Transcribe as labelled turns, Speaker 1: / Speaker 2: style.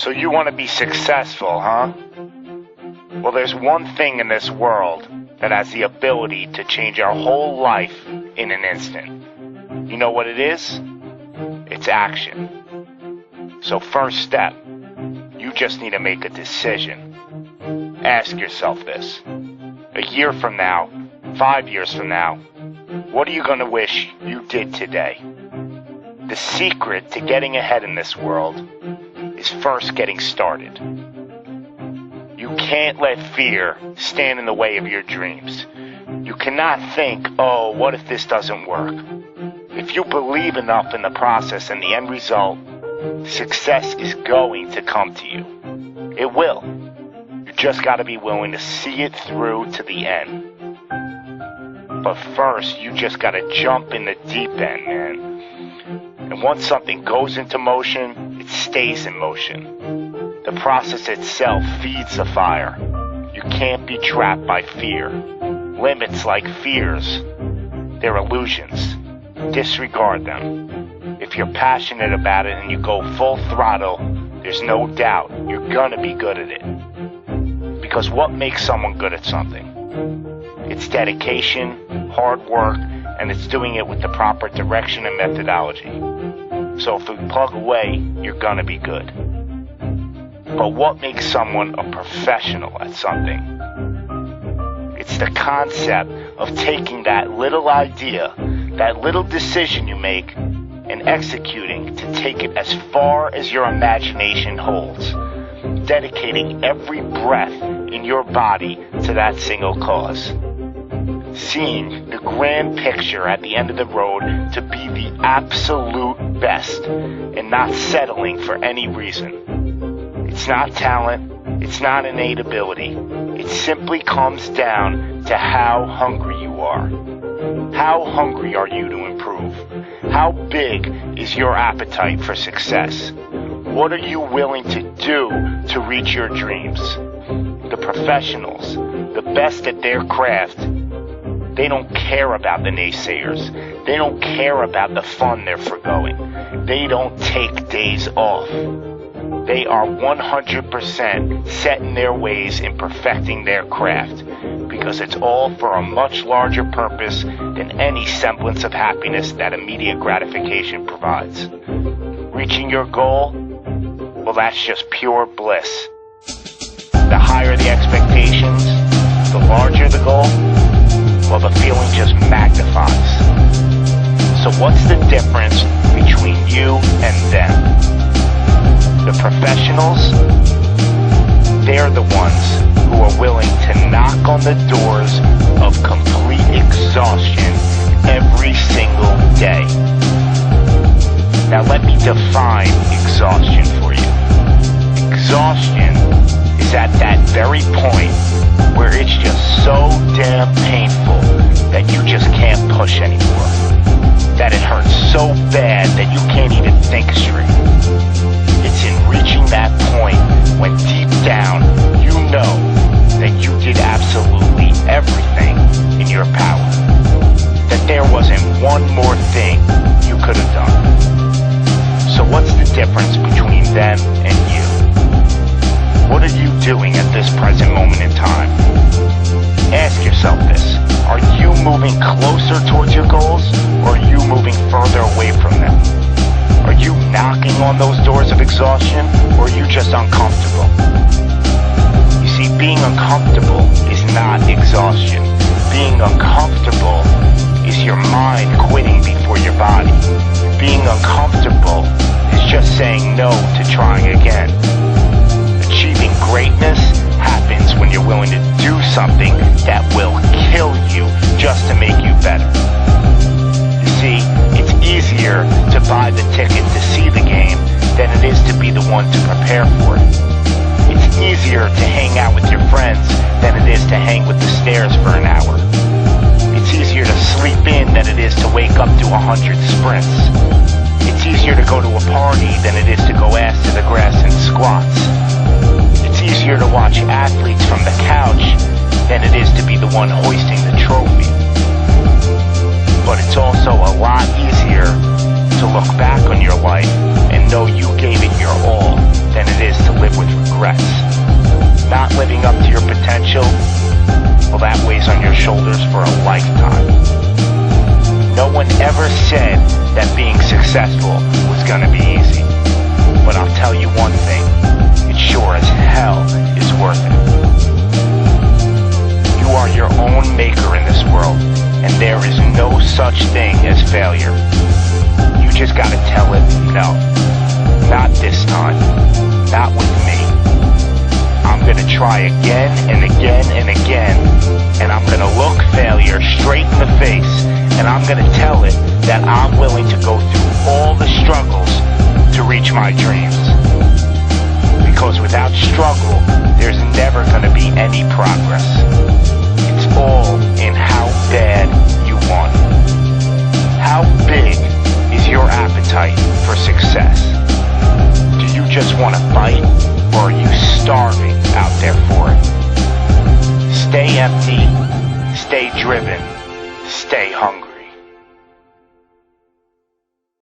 Speaker 1: So you want to be successful, huh? Well, there's one thing in this world that has the ability to change our whole life in an instant. You know what it is? It's action. So first step, you just need to make a decision. Ask yourself this. A year from now, 5 years from now, what are you going to wish you did today? The secret to getting ahead in this world is first getting started. You can't let fear stand in the way of your dreams. You cannot think, oh, what if this doesn't work? If you believe enough in the process and the end result, success is going to come to you. It will. You just got to be willing to see it through to the end. But first, you just got to jump in the deep end, man. And once something goes into motion, it stays in motion. The process itself feeds the fire. You can't be trapped by fear. Limits like fears, they're illusions. Disregard them. If you're passionate about it and you go full throttle, there's no doubt you're gonna be good at it. Because what makes someone good at something? It's dedication, hard work, and it's doing it with the proper direction and methodology. So if you plug away, you're gonna be good. But what makes someone a professional at something? It's the concept of taking that little idea, that little decision you make, and executing to take it as far as your imagination holds, dedicating every breath in your body to that single cause. Seeing the grand picture at the end of the road to be the absolute best and not settling for any reason. It's not talent, it's not innate ability. It simply comes down to how hungry you are. How hungry are you to improve? How big is your appetite for success? What are you willing to do to reach your dreams? The professionals, the best at their craft, they don't care about the naysayers. They don't care about the fun they're forgoing. They don't take days off. They are 100% set in their ways in perfecting their craft, because it's all for a much larger purpose than any semblance of happiness that immediate gratification provides. Reaching your goal, well, that's just pure bliss. The higher the expectations, the larger the goal, well, the feeling just magnifies. So what's the difference between you and them? The professionals, they're the ones who are willing to knock on the doors of complete exhaustion every single day. Now let me define exhaustion for you. Exhaustion is at that very point where it's just so damn painful that you just can't push anymore. That it hurts so bad that you can't even think straight. It's in reaching that point when deep down you know that you did absolutely everything in your power. That there wasn't one more thing you could have done. So what's the difference between them and you? What are you doing at this present moment in time? Ask yourself this. Are you moving closer towards your goals, or are you moving further away from them? Are you knocking on those doors of exhaustion, or are you just uncomfortable? You see, being uncomfortable is not exhaustion. Being uncomfortable is your mind quitting before your body. Being uncomfortable is just saying no to trying again. Achieving greatness happens when you're willing to do something that will kill you just to make you better. You see, it's easier to buy the ticket to see the game than it is to be the one to prepare for it. It's easier to hang out with your friends than it is to hang with the stairs for an hour. It's easier to sleep in than it is to wake up to 100 sprints. It's easier to go to a party than it is to go ass to the grass and squats. It's easier to watch athletes from the couch than it is to be the one hoisting the trophy. But it's also a lot easier to look back on your life and know you gave it your all than it is to live with regrets. Not living up to your potential, well, that weighs on your shoulders for a lifetime. No one ever said that being successful was gonna be easy. But I'll tell you one thing, it sure as hell is worth it. You are your own maker in this world, and there is no such thing as failure. You just gotta tell it, no, not this time, not with me. I'm gonna try again and again and again, and I'm gonna look failure straight in the face, and I'm gonna tell it that I'm willing to go through all the struggles to reach my dreams. Because without struggle, there's never gonna be any progress. It's all in how bad you want it. How big is your appetite for success? Do you just want to fight, or are you starving out there for it? Stay empty, stay driven, stay hungry.